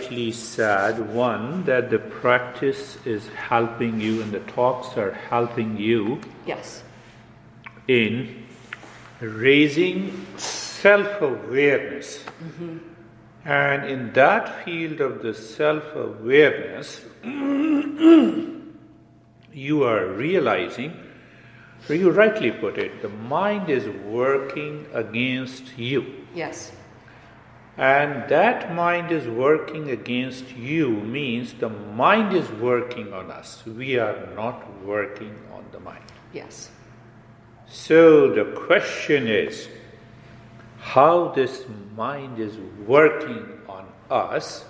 rightly said, one, that the practice is helping you and the talks are helping you Yes. in raising self-awareness. And in that field of the self-awareness, you are realizing, where you rightly put it, the mind is working against you. Yes. And that mind is working against you means the mind is working on us. We are not working on the mind. Yes. So the question is, how this mind is working on us,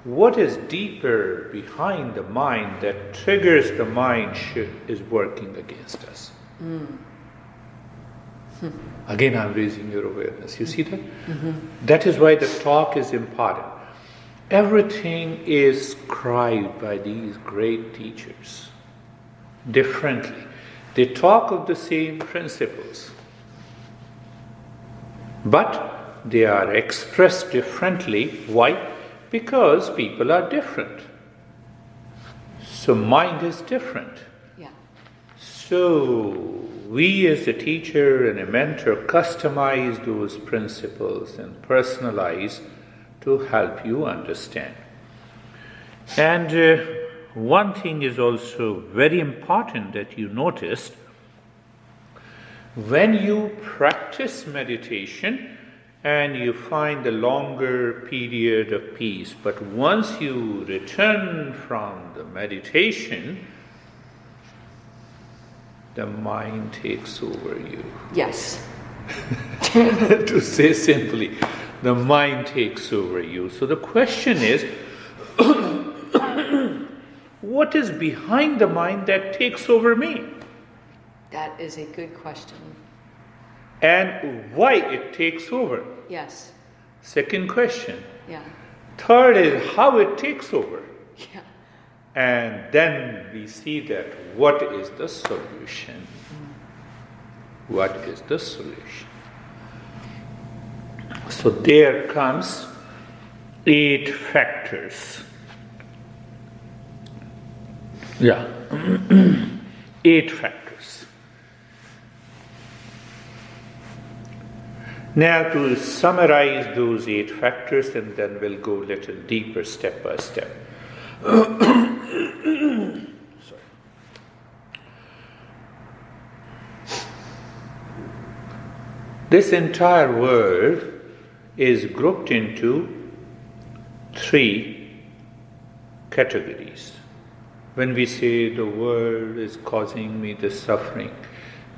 what is deeper behind the mind that triggers the mind is working against us? Again, I'm raising your awareness. You see that? That is why the talk is important. Everything is scribed by these great teachers differently. They talk of the same principles, but they are expressed differently. Why? Because people are different. So mind is different. Yeah. So we as a teacher and a mentor customize those principles and personalize to help you understand. And one thing is also very important that you noticed. When you practice meditation and you find a longer period of peace, but once you return from the meditation, the mind takes over you. Yes. To say simply, the mind takes over you. So the question is, what is behind the mind that takes over me? That is a good question. And why it takes over? Yes. Second question. Yeah. Third is how it takes over. Yeah. And then we see that what is the solution? What is the solution? So there comes 8 factors. Yeah. 8 factors. Now to summarize those 8 factors, and then we'll go a little deeper step by step. Sorry. This entire world is grouped into 3 categories. When we say the world is causing me this suffering,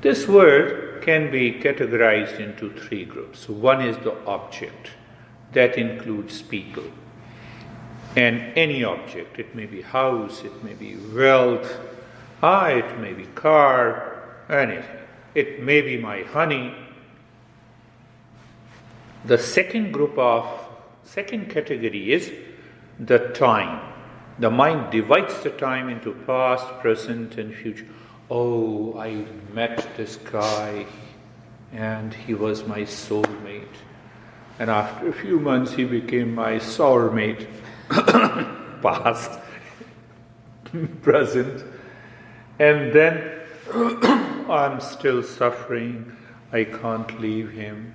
this world can be categorized into 3 groups. One is the object, that includes people. And any object, it may be house, it may be wealth, it may be car, anything. It may be my honey. The second category is the time. The mind divides the time into past, present, and future. Oh, I met this guy, and he was my soulmate. And after a few months, he became my sourmate. Past, present, and then I'm still suffering, I can't leave him.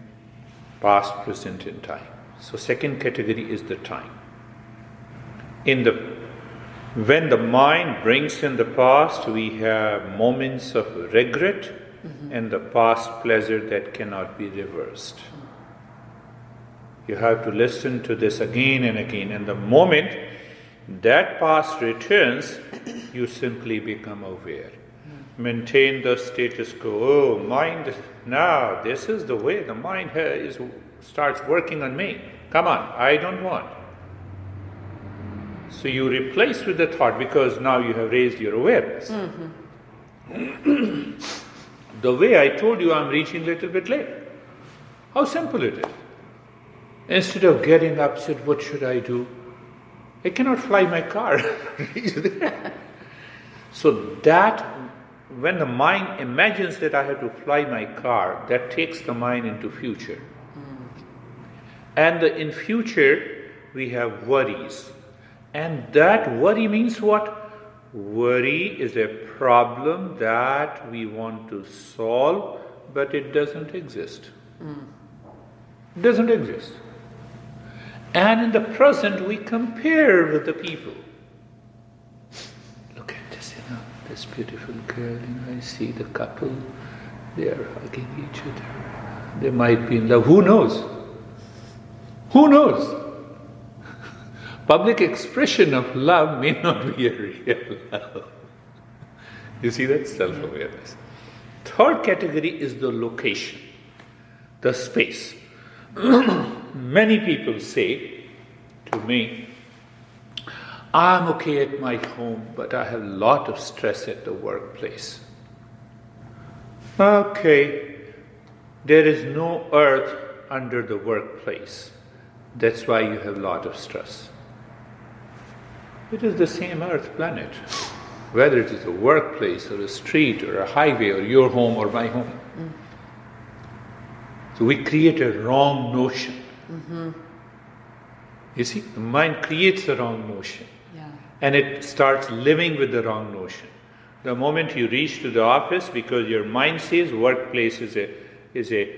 Past, present, and time. So second category is the time. When the mind brings in the past, we have moments of regret and the past pleasure that cannot be reversed. You have to listen to this again and again. And the moment that past returns, you simply become aware. Maintain the status quo. Oh, mind, now this is the way the mind starts working on me. Come on, I don't want. So you replace with the thought because now you have raised your awareness. The way I told you, I'm reaching a little bit late. How simple it is. Instead of getting upset, what should I do? I cannot fly my car. So that, when the mind imagines that I have to fly my car, that takes the mind into future. And in future, we have worries. And that worry means what? Worry is a problem that we want to solve, but it doesn't exist. It doesn't exist. And in the present, we compare with the people. Look at this, this beautiful girl, I see the couple, they are hugging each other. They might be in love. Who knows? Who knows? Public expression of love may not be a real love. You see that? Self-awareness. Third category is the location, the space. Many people say to me, I'm okay at my home, but I have a lot of stress at the workplace. Okay, there is no earth under the workplace. That's why you have a lot of stress. It is the same earth planet, whether it is a workplace or a street or a highway or your home or my home. So we create a wrong notion. You see, the mind creates a wrong notion. And it starts living with the wrong notion. The moment you reach to the office, because your mind says workplace is a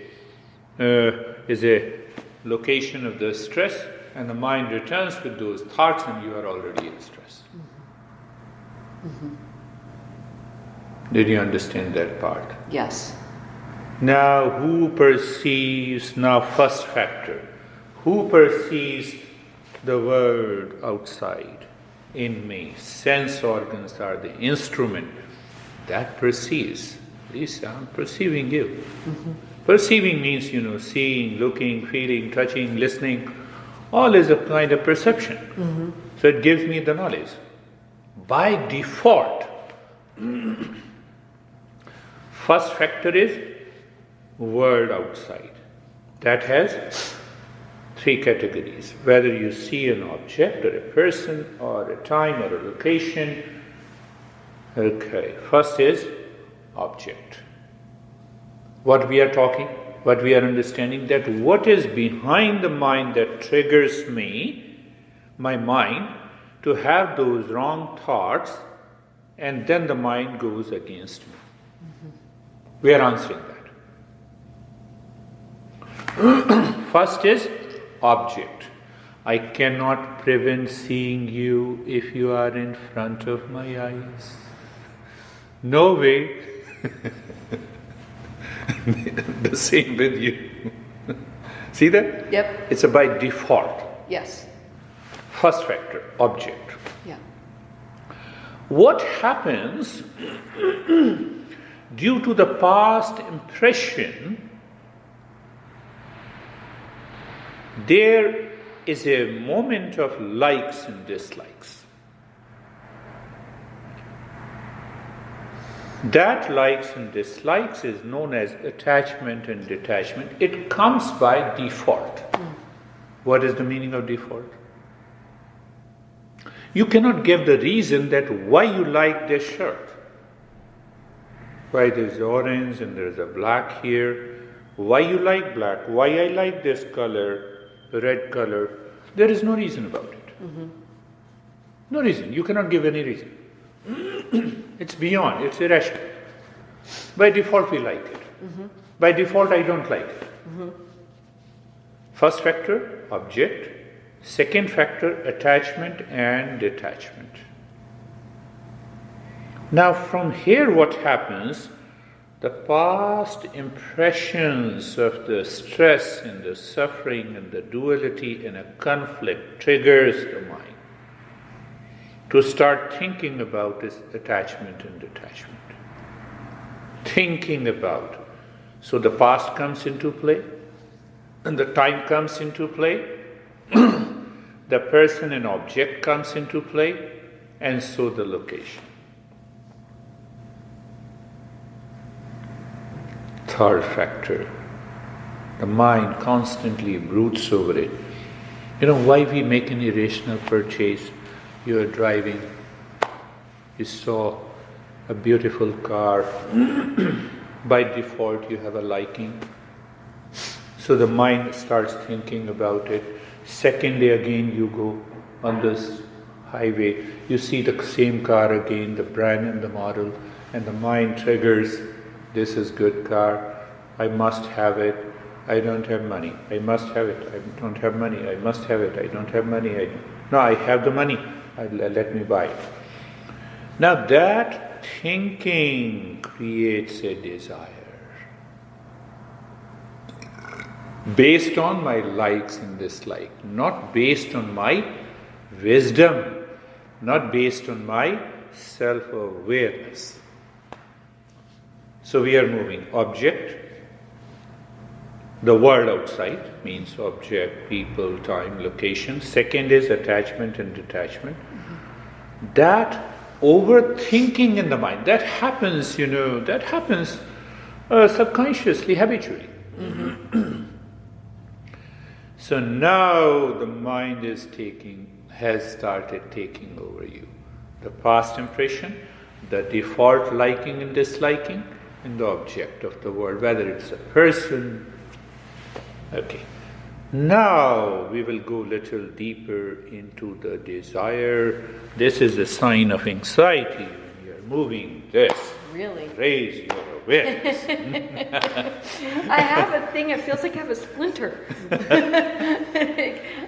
location of the stress, and the mind returns with those thoughts, and you are already in stress. Did you understand that part? Yes. Now, who perceives, now first factor, who perceives the world outside in me? Sense organs are the instrument that perceives. Lisa, I'm perceiving you. Perceiving means, seeing, looking, feeling, touching, listening. All is a kind of perception. So it gives me the knowledge. By default, first factor is world outside. That has three categories. Whether you see an object or a person or a time or a location. Okay, first is object. What we are talking, what we are understanding, that what is behind the mind that triggers me, my mind, to have those wrong thoughts, and then the mind goes against me. We are answering that. First is object. I cannot prevent seeing you if you are in front of my eyes. No way. The same with you. See that? Yep. It's a by default. Yes. First factor, object. Yeah. What happens due to the past impression? There is a moment of likes and dislikes. That likes and dislikes is known as attachment and detachment. It comes by default. What is the meaning of default? You cannot give the reason that why you like this shirt. Why there's orange and there's a black here. Why you like black. Why I like this color, red color. There is no reason about it. No reason. You cannot give any reason. It's beyond, it's irrational. By default we like it. By default I don't like it. First factor, object. Second factor, attachment and detachment. Now from here what happens, the past impressions of the stress and the suffering and the duality and a conflict triggers the mind to start thinking about this attachment and detachment. Thinking about. So the past comes into play, and the time comes into play, the person and object comes into play, and so the location. Third factor, the mind constantly broods over it. Why we make an irrational purchase? You are driving, you saw a beautiful car, by default you have a liking. So the mind starts thinking about it, Second day again you go on this highway, you see the same car again, the brand and the model, and the mind triggers, this is good car, I must have it, I don't have money, I must have it, I don't have money, I must have it, I don't have money, no, I have the money, let me buy it. Now that thinking creates a desire. Based on my likes and dislikes, not based on my wisdom, not based on my self-awareness. So we are moving object, the world outside means object, people, time, location. Second is attachment and detachment. That overthinking in the mind, that happens, that happens subconsciously, habitually. So now the mind has started taking over you. The past impression, the default liking and disliking, and the object of the world, whether it's a person. Okay. Now we will go a little deeper into the desire. This is a sign of anxiety when you're moving this. Really? Raise your awareness. I have a thing, it feels like I have a splinter.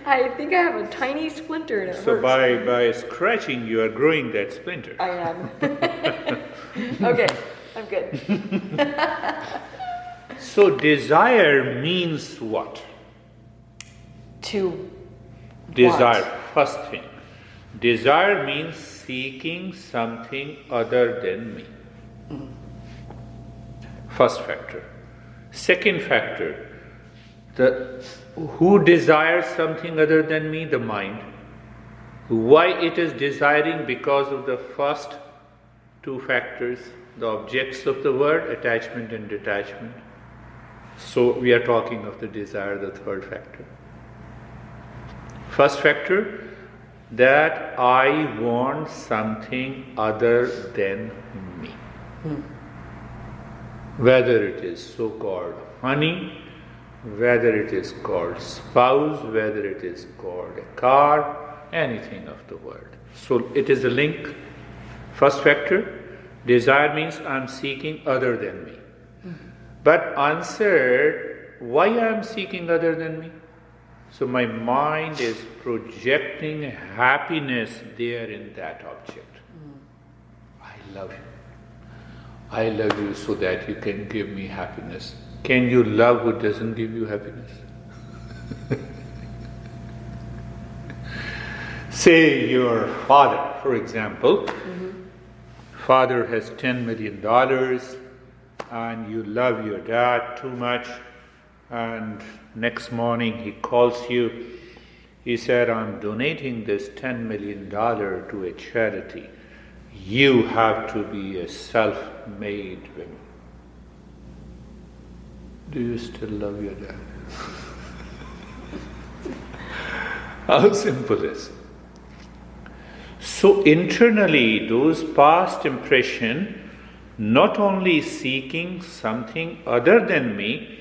I think I have a tiny splinter and it So hurts. by scratching, you are growing that splinter. I am. Okay, I'm good. So desire means what? To Desire, want. first thing. Desire means seeking something other than me. First factor. Second factor, who desires something other than me? The mind. Why it is desiring? Because of the first two factors, the objects of the world, attachment and detachment. So we are talking of the desire, the third factor. First factor, that I want something other than me. Whether it is so-called honey, whether it is called spouse, whether it is called a car, anything of the world. So it is a link. First factor, desire means I am seeking other than me. But answered, why I am seeking other than me? So my mind is projecting happiness there in that object. I love you. I love you so that you can give me happiness. Can you love who doesn't give you happiness? Say your father, for example. Father has $10 million and you love your dad too much, and next morning he calls you. He said, I'm donating this $10 million to a charity. You have to be a self-made woman. Do you still love your dad? How simple is it? So internally, those past impression, not only seeking something other than me,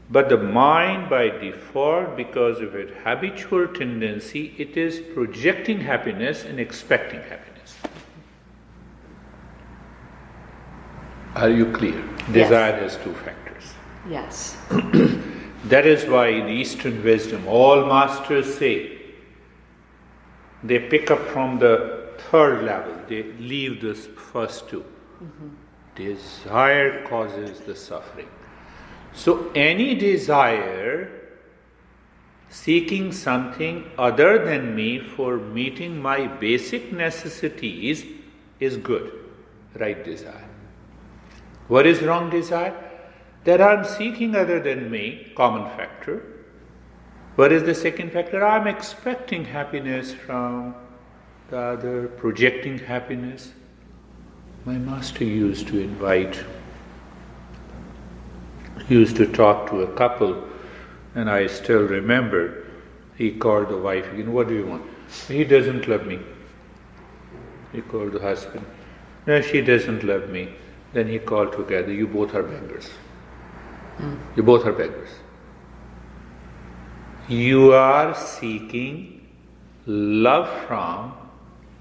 but the mind by default, because of its habitual tendency, it is projecting happiness and expecting happiness. Are you clear? Yes. Desire has two factors. Yes. That is why in Eastern wisdom, all masters say, they pick up from the third level, they leave the first two. Desire causes the suffering. So any desire seeking something other than me for meeting my basic necessities is good, right desire. What is wrong desire? That I am seeking other than me, common factor. What is the second factor? I am expecting happiness from the other, projecting happiness. My master used to talk to a couple, and I still remember, he called the wife, what do you want? He doesn't love me. He called the husband. No, she doesn't love me. Then he called together, you both are beggars. You both are beggars. You are seeking love from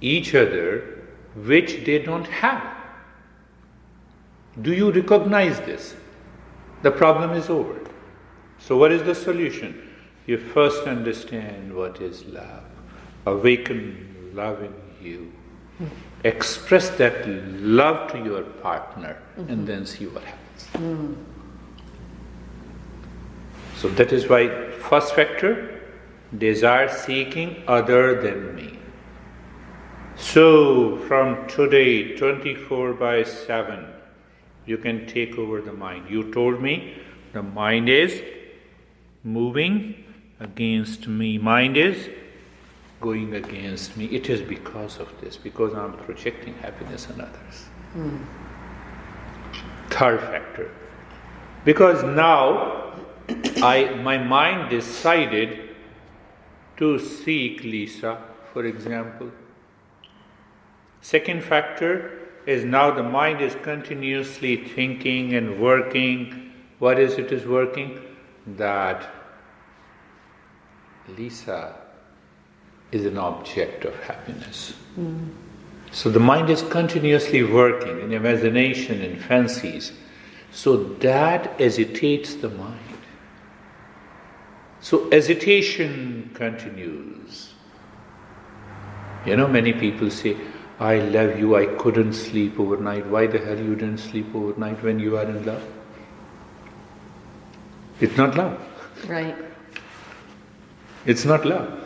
each other which they don't have. Do you recognize this? The problem is over. So what is the solution? You first understand what is love. Awaken love in you. Express that love to your partner and then see what happens. So that is why first factor, desire seeking other than me. So from today, 24/7, you can take over the mind. You told me the mind is moving against me. Mind is going against me. It is because of this, because I'm projecting happiness on others. Third factor. Because now my mind decided to seek Lisa, for example. Second factor is now the mind is continuously thinking and working. What is it is working? That Lisa is an object of happiness. So the mind is continuously working in imagination and fancies. So that agitates the mind. So agitation continues. Many people say, I love you, I couldn't sleep overnight. Why the hell you didn't sleep overnight when you are in love? It's not love. Right. It's not love.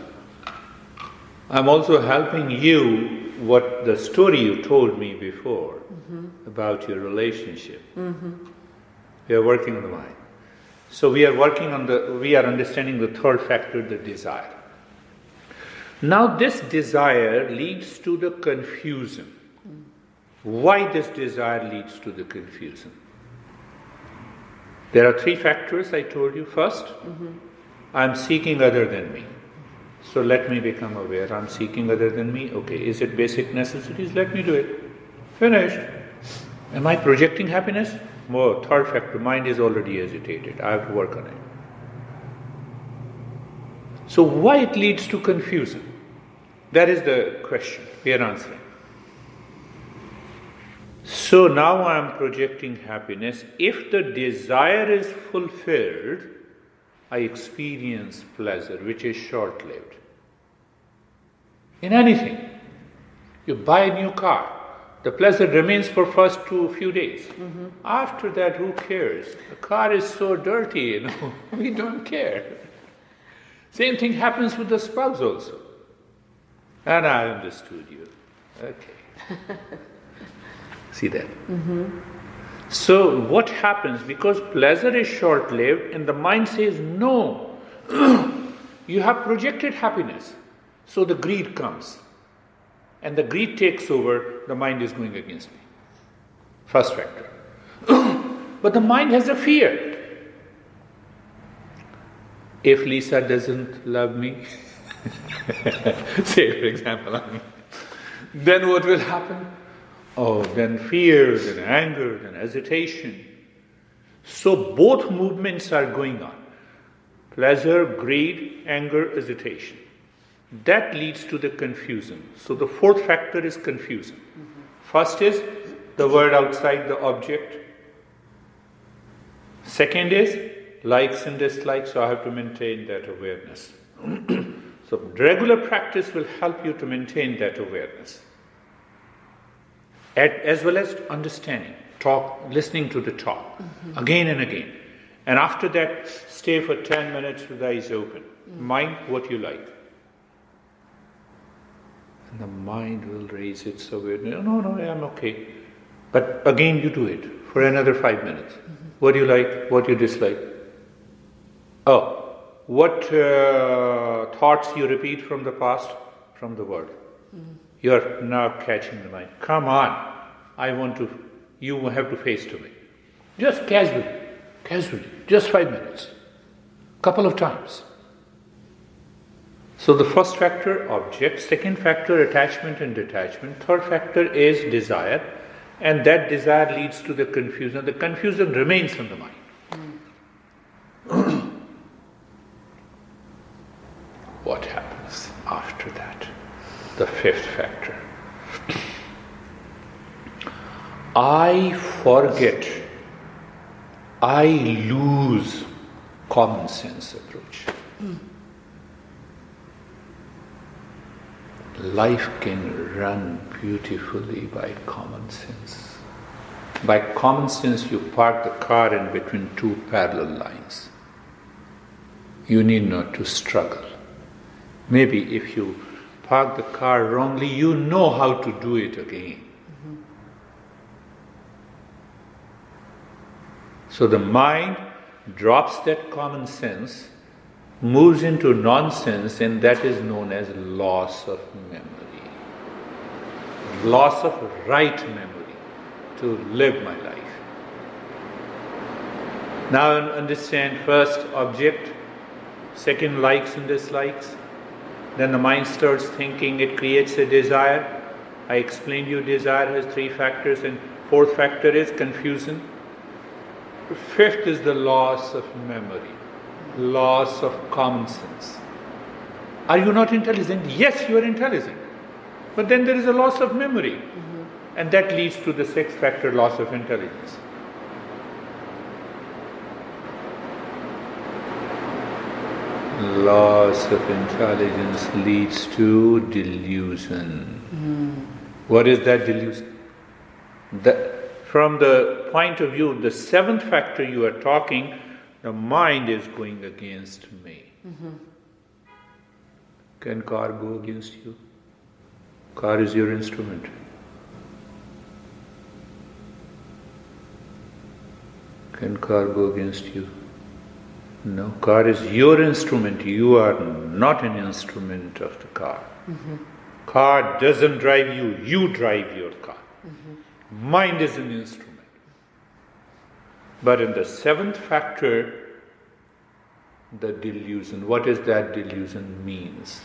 I'm also helping you, what the story you told me before about your relationship. We are working on the mind. So we are understanding the third factor, the desire. Now this desire leads to the confusion. Why this desire leads to the confusion? There are three factors I told you. First, I'm seeking other than me. So let me become aware. I'm seeking other than me. Okay, is it basic necessities? Let me do it. Finished. Am I projecting happiness? More. Third factor, mind is already agitated. I have to work on it. So why it leads to confusion? That is the question we are answering. So now I am projecting happiness. If the desire is fulfilled, I experience pleasure, which is short-lived. In anything, you buy a new car, the pleasure remains for first few days. After that, who cares? The car is so dirty, we don't care. Same thing happens with the spouse also. And I understood you. Okay. See that? So what happens? Because pleasure is short-lived and the mind says, no, you have projected happiness. So the greed comes. And the greed takes over, the mind is going against me. First factor. But the mind has a fear. If Lisa doesn't love me, say for example, then what will happen? Oh, then fear, then anger, then hesitation. So both movements are going on. Pleasure, greed, anger, hesitation. That leads to the confusion. So the fourth factor is confusion. First is the world outside the object. Second is likes and dislikes, so I have to maintain that awareness. So regular practice will help you to maintain that awareness. As well as understanding, listening to the talk, again and again. And after that, stay for 10 minutes with eyes open. Mind what you like. And the mind will raise its awareness. No, I'm okay. But again you do it for another 5 minutes. What do you like? What you dislike? Oh, what thoughts you repeat from the past? From the world. You are now catching the mind. Come on. You have to face to me. Just casually, just 5 minutes. Couple of times. So the first factor, object. Second factor, attachment and detachment. Third factor is desire. And that desire leads to the confusion. The confusion remains in the mind. the fifth factor. I forget, I lose common sense approach. Life can run beautifully by common sense. By common sense, you park the car in between two parallel lines. You need not to struggle. Maybe if you park the car wrongly, you know how to do it again. So the mind drops that common sense, moves into nonsense, and that is known as loss of memory. Loss of right memory to live my life. Now understand first object, second likes and dislikes. Then the mind starts thinking, it creates a desire. I explained you desire has three factors, and fourth factor is confusion. Fifth is the loss of memory, loss of common sense. Are you not intelligent? Yes, you are intelligent. But then there is a loss of memory. And that leads to the sixth factor, loss of intelligence. Loss of intelligence leads to delusion. What is that delusion? From the point of view, the seventh factor you are talking, the mind is going against me. Can car go against you? Car is your instrument. Can car go against you? No, car is your instrument. You are not an instrument of the car. Car doesn't drive you, you drive your car. Mind is an instrument. But in the seventh factor, the delusion, what is that delusion means?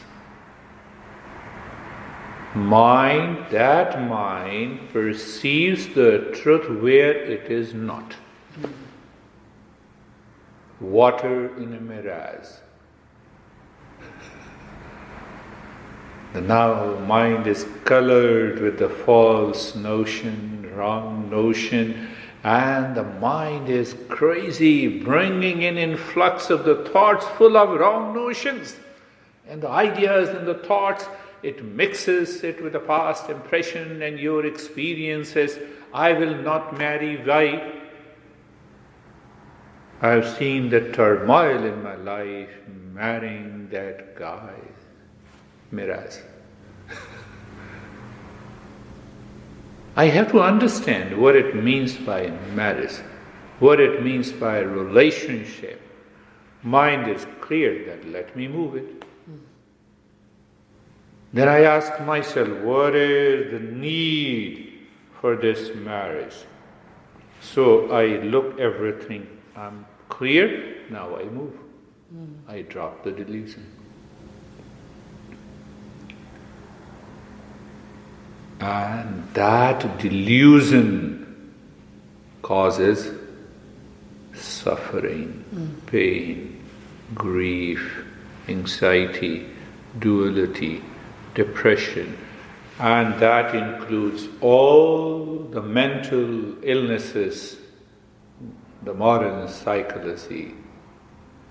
That mind perceives the truth where it is not. Water in a mirage. Now mind is colored with the false notion, wrong notion, and the mind is crazy, bringing in influx of the thoughts full of wrong notions. And the ideas and the thoughts, it mixes it with the past impression and your experiences. I will not marry. Why? I have seen the turmoil in my life, marrying that guy. Mirage. I have to understand what it means by marriage, what it means by relationship. Mind is clear that let me move it. Then I ask myself, what is the need for this marriage? So I look everything, I'm clear, now I move. I drop the delusion. And that delusion causes suffering, pain, grief, anxiety, duality, depression, and that includes all the mental illnesses, the modern psychology.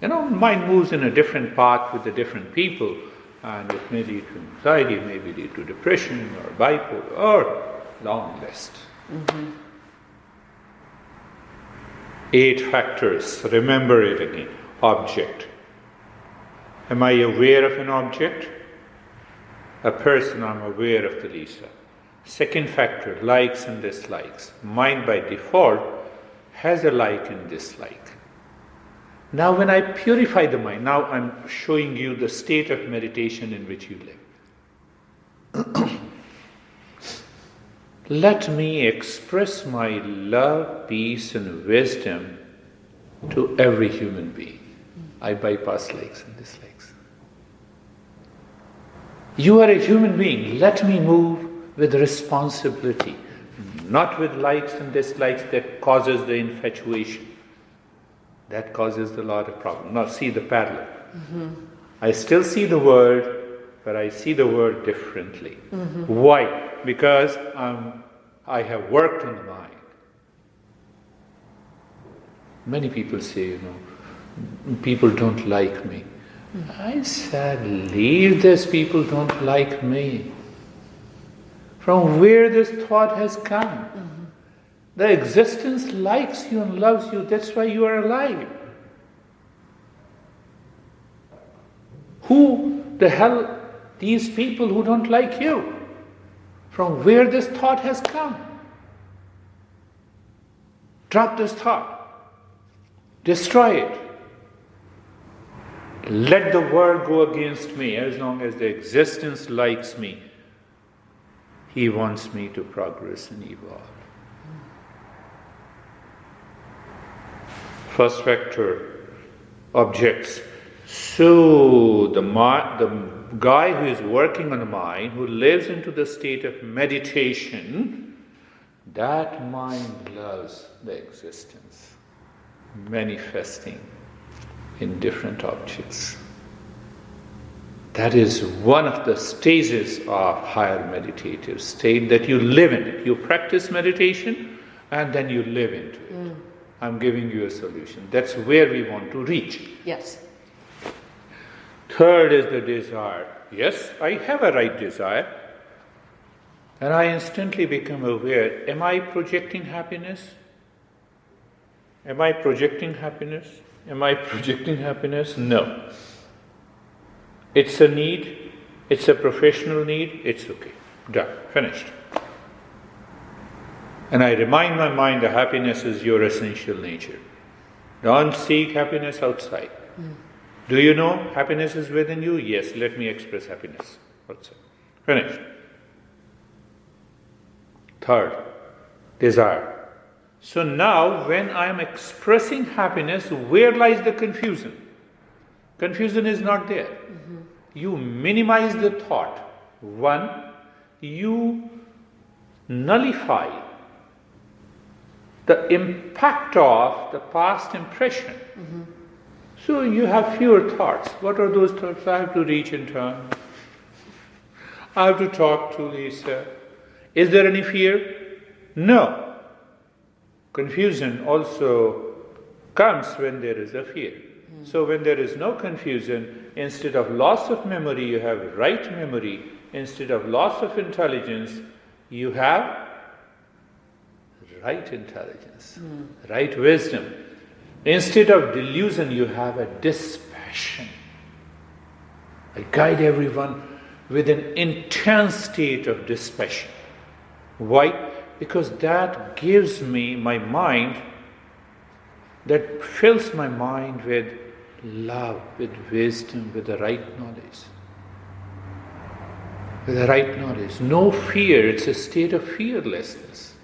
Mind moves in a different path with the different people, and it may lead to anxiety, it may lead to depression or bipolar, or long list. 8 factors, remember it again. Object. Am I aware of an object? A person, I'm aware of the Lisa. Second factor, likes and dislikes. Mind by default has a like and dislike. Now when I purify the mind, now I'm showing you the state of meditation in which you live. Let me express my love, peace and wisdom to every human being. I bypass likes and dislikes. You are a human being, let me move with responsibility, not with likes and dislikes that causes the infatuation. That causes a lot of problem. Now see the parallel. I still see the world but I see the world differently. Why? Because I have worked on the mind. Many people say, people don't like me. I said, leave this, people don't like me. From where this thought has come. The existence likes you and loves you, that's why you are alive. Who the hell these people who don't like you? From where this thought has come? Drop this thought. Destroy it. Let the world go against me as long as the existence likes me. He wants me to progress and evolve. First factor, objects. So the guy who is working on the mind, who lives into the state of meditation, that mind loves the existence, manifesting in different objects. That is one of the stages of higher meditative state that you live in it. You practice meditation and then you live into it. I'm giving you a solution. That's where we want to reach. Yes. Third is the desire. Yes, I have a right desire. And I instantly become aware, am I projecting happiness? Am I projecting happiness? Am I projecting happiness? No. It's a need, it's a professional need, it's okay. Done, finished. And I remind my mind that happiness is your essential nature. Don't seek happiness outside. Do you know happiness is within you? Yes, let me express happiness outside. Finished. Third, desire. So now when I am expressing happiness, where lies the confusion? Confusion is not there. You minimize the thought. One, you nullify the impact of the past impression. So you have fewer thoughts. What are those thoughts? I have to reach and turn. I have to talk to Lisa. Is there any fear? No. Confusion also comes when there is a fear. So when there is no confusion, instead of loss of memory, you have right memory. Instead of loss of intelligence, you have right intelligence, right wisdom. Instead of delusion, you have a dispassion. I guide everyone with an intense state of dispassion. Why? Because that gives me my mind, that fills my mind with love, with wisdom, with the right knowledge. With the right knowledge. No fear, it's a state of fearlessness.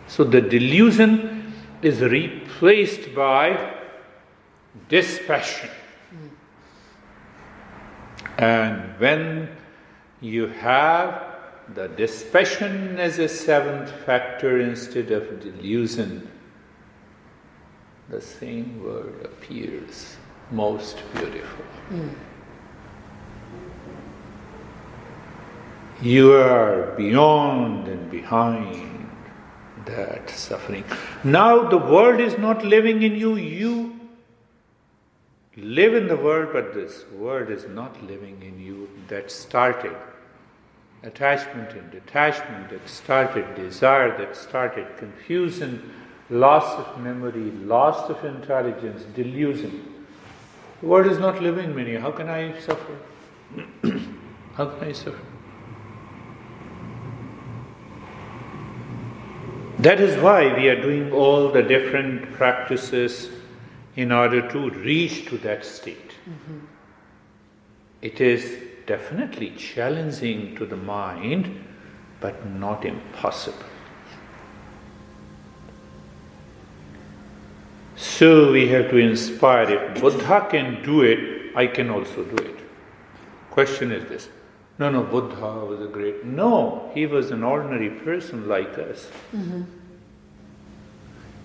So the delusion is replaced by dispassion. And when you have the dispassion as a seventh factor instead of delusion, the same word appears most beautiful. You are beyond and behind that suffering. Now the world is not living in you, you live in the world, but this world is not living in you. That started attachment and detachment, that started desire, that started confusion, loss of memory, loss of intelligence, delusion. The world is not living in me. How can I suffer? How can I suffer? That is why we are doing all the different practices in order to reach to that state. It is definitely challenging to the mind, but not impossible. So we have to inspire. If Buddha can do it, I can also do it. Question is this. No, Buddha was a great... No, he was an ordinary person like us.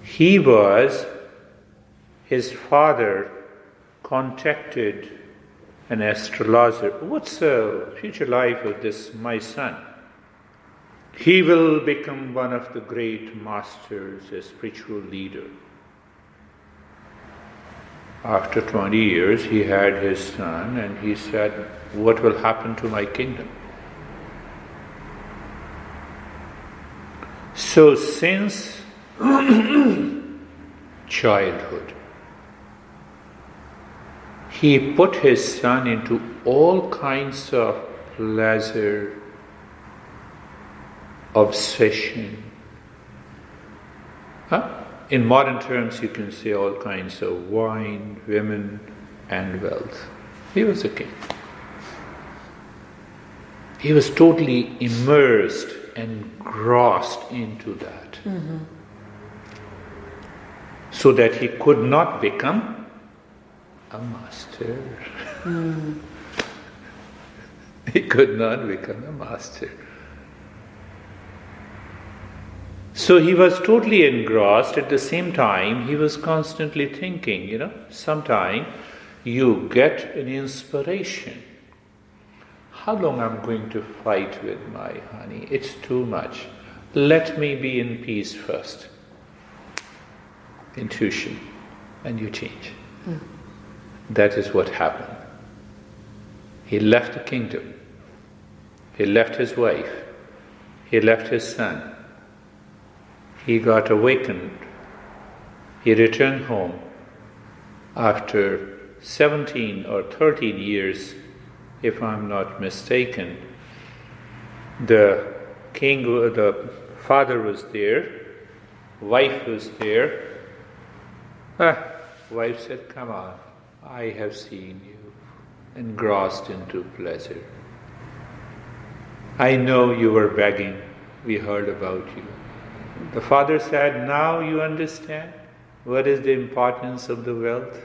He was... His father contacted an astrologer, what's the future life of this, my son? He will become one of the great masters, a spiritual leader. After 20 years, he had his son and he said, what will happen to my kingdom? So since childhood, he put his son into all kinds of pleasure, obsession. In modern terms, you can say all kinds of wine, women, and wealth. He was a king. He was totally immersed, engrossed into that. So that he could not become a master. He could not become a master. So he was totally engrossed. At the same time, he was constantly thinking, sometime you get an inspiration. How long I'm going to fight with my honey? It's too much. Let me be in peace first. Intuition. And you change. That is what happened. He left the kingdom. He left his wife. He left his son. He got awakened. He returned home after 17 or 13 years, if I'm not mistaken. The king, the father was there, wife was there. Wife said, come on, I have seen you engrossed into pleasure. I know you were begging, we heard about you. The father said, now you understand what is the importance of the wealth?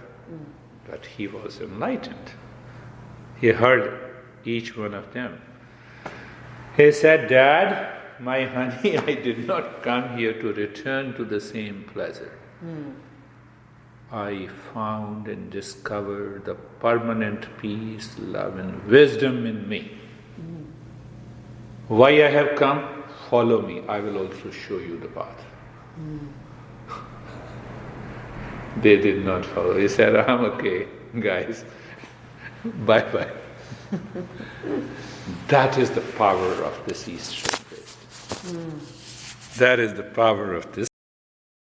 But he was enlightened. He heard each one of them. He said, Dad, my honey, I did not come here to return to the same pleasure. I found and discovered the permanent peace, love and wisdom in me. Why I have come? Follow me, I will also show you the path. They did not follow. He said, I'm okay, guys. Bye-bye. That is the power of this Eastern faith. That is the power of this